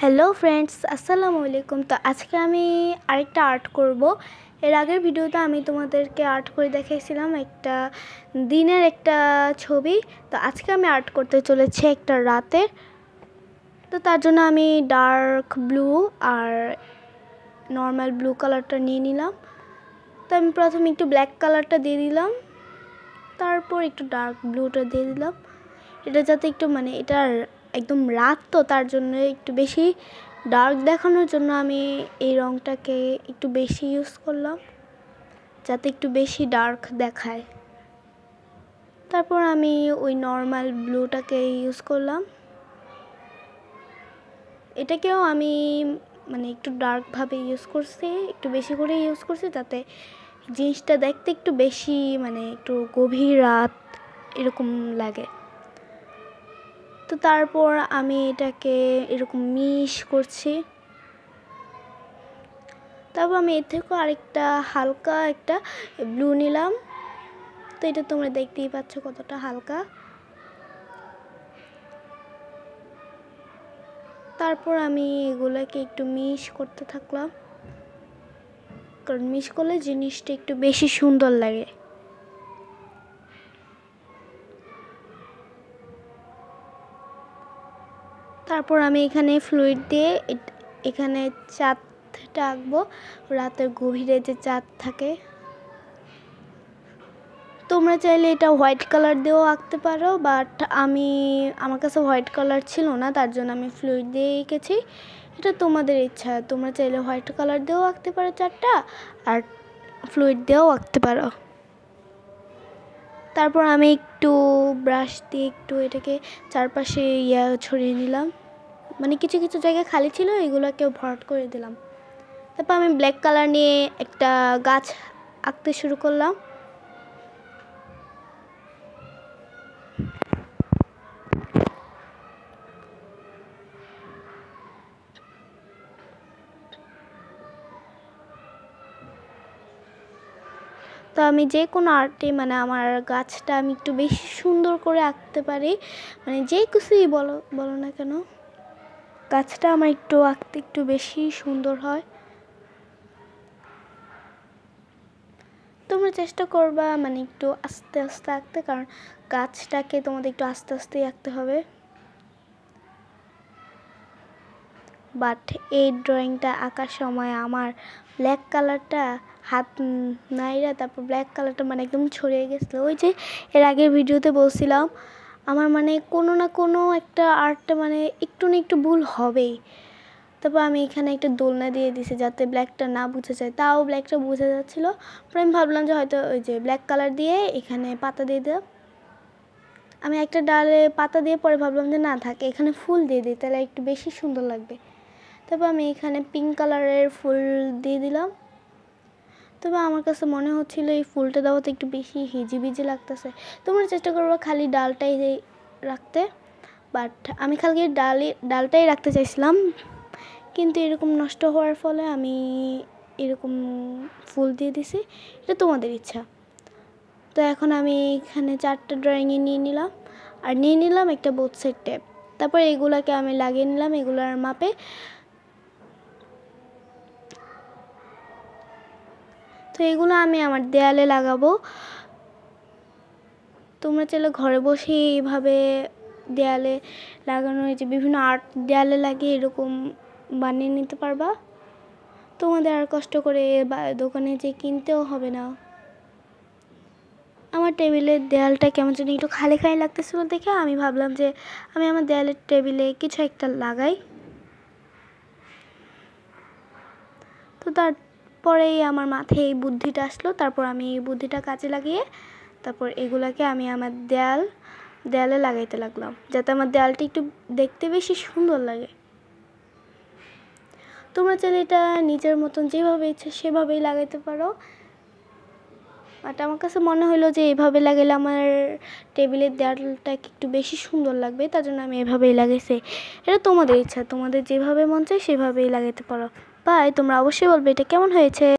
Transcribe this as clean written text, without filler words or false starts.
Hello friends, আসসালামু আলাইকুম। তো আজকে আমি আরেকটা আর্ট করব। এর আগের ভিডিওতে আমি তোমাদেরকে আর্ট করে দেখাইছিলাম একটা দিনের একটা ছবি। তো আজকে আমি আর্ট করতে চলেছি একটা রাতের। তো তার জন্য আমি ডার্ক ব্লু আর নর্মাল ব্লু কালারটা নিয়ে নিলাম। তো আমি প্রথমে একটু ব্ল্যাক কালারটা দিয়ে দিলাম, তারপর একটু ডার্ক ব্লুটা দিয়ে দিলাম। এটা যাতে একটু এটার একদম রাত, তো তার জন্য একটু বেশি ডার্ক দেখানোর জন্য আমি এই রঙটাকে একটু বেশি ইউজ করলাম, যাতে একটু বেশি ডার্ক দেখায়। তারপর আমি ওই নর্মাল ব্লুটাকে ইউজ করলাম। এটাকেও আমি একটু ডার্কভাবে ইউজ করছি, একটু বেশি করে ইউজ করছি, যাতে জিনিসটা দেখতে একটু বেশি একটু গভীর রাত এরকম লাগে। তো তারপর আমি এটাকে এরকম মিশ করছি। তারপর আমি এর থেকেও আরেকটা হালকা একটা ব্লু নিলাম। তো এটা তোমরা দেখতেই পাচ্ছ কতটা হালকা। তারপর আমি এগুলোকে একটু মিশ করতে থাকলাম, কারণ মিশ করলে জিনিসটা একটু বেশি সুন্দর লাগে। তারপর আমি এখানে ফ্লুইড দিয়ে এখানে চাঁদটা আঁকবো, রাতের গভীরে যে চাঁদ থাকে। তোমরা চাইলে এটা হোয়াইট কালার দিয়েও আঁকতে পারো, বাট আমার কাছে হোয়াইট কালার ছিল না, তার জন্য আমি ফ্লুইড দিয়ে এঁকেছি। এটা তোমাদের ইচ্ছা, তোমরা চাইলে হোয়াইট কালার দিয়েও আঁকতে পারো চারটা, আর ফ্লুইড দিয়েও আঁকতে পারো। তারপর আমি একটু ব্রাশ দিয়ে একটু এটাকে চারপাশে ছড়িয়ে নিলাম, কিছু কিছু জায়গায় খালি ছিল, এগুলোকেও ভরাট করে দিলাম। তারপর আমি ব্ল্যাক কালার নিয়ে একটা গাছ আঁকতে শুরু করলাম। তো আমি যে কোনো আর্টে আমার গাছটা আমি একটু বেশি সুন্দর করে আঁকতে পারি, যে কিছুই বলো না কেন, গাছটা আমার একটু আঁকতে একটু বেশি সুন্দর হয়। তোমরা চেষ্টা করবা একটু আস্তে আস্তে আঁকতে, কারণ গাছটাকে তোমাদের একটু আস্তে আস্তেই আঁকতে হবে। বাট এই ড্রয়িংটা আঁকার সময় আমার ব্ল্যাক কালারটা হাত নাইরা, তারপর ব্ল্যাক কালারটা একদম ছড়িয়ে গেছিলো। ওই যে এর আগের ভিডিওতে বলছিলাম, আমার কোনো না কোনো একটা আর্টটা একটু না একটু ভুল হবেই। তারপর আমি এখানে একটা দোলনা দিয়ে দিছি, যাতে ব্ল্যাকটা না বুঝে যায়, তাও ব্ল্যাকটা বুঝে যাচ্ছিলো। পরে আমি ভাবলাম যে হয়তো ওই যে ব্ল্যাক কালার দিয়ে এখানে পাতা দিয়ে দিলাম। আমি একটা ডালে পাতা দিয়ে পরে ভাবলাম যে না থাকে, এখানে ফুল দিয়ে দিই, তাহলে একটু বেশি সুন্দর লাগবে। তারপর আমি এখানে পিঙ্ক কালারের ফুল দিয়ে দিলাম। তবে আমার কাছে মনে হচ্ছিলো এই ফুলটা দেওয়াতে একটু বেশি হিজিবিজি লাগতেছে। তোমরা চেষ্টা করবো খালি ডালটাই রাখতে, বাট আমি খালি ডালটাই রাখতে চাইছিলাম, কিন্তু এরকম নষ্ট হওয়ার ফলে আমি এরকম ফুল দিয়ে দিছি। এটা তোমাদের ইচ্ছা। তো এখন আমি এখানে 4টা ড্রয়িংয়ে নিয়ে নিলাম, আর নিয়ে নিলাম একটা বোথ সাইড টেপ। তারপর এগুলাকে আমি লাগিয়ে নিলাম এগুলার মাপে। তো এগুলো আমি আমার দেয়ালে লাগাবো। তোমরা চাইলে ঘরে বসে এইভাবে দেয়ালে লাগানো, যে বিভিন্ন আর্ট দেয়ালে লাগিয়ে এরকম বানিয়ে নিতে পারবা। তোমাদের আর কষ্ট করে দোকানে যে কিনতেও হবে না। আমার টেবিলের দেয়ালটা কেমন যেন একটু খালি খালি লাগতেছিল দেখে আমি ভাবলাম যে আমি আমার দেয়ালের টেবিলে কিছু একটা লাগাই। তো তারপরেই আমার মাথায় এই বুদ্ধিটা আসলো। তারপর আমি এই বুদ্ধিটা কাজে লাগিয়ে তারপর এগুলাকে আমি আমার দেয়ালে লাগাইতে লাগলাম, যাতে আমার দেয়ালটা একটু দেখতে বেশি সুন্দর লাগে। তোমরা চাইলে এটা নিজের মতন যেভাবে ইচ্ছে সেভাবেই লাগাইতে পারো, বাট আমার কাছে মনে হলো যে এভাবে লাগাইলে আমার টেবিলের দেয়ালটা একটু বেশি সুন্দর লাগবে, তার জন্য আমি এভাবেই লাগাইছি। এটা তোমাদের ইচ্ছা, তোমাদের যেভাবে মন চায় সেভাবেই লাগাইতে পারো। বাই, তোমরা অবশ্যই বলবে এটা কেমন হয়েছে।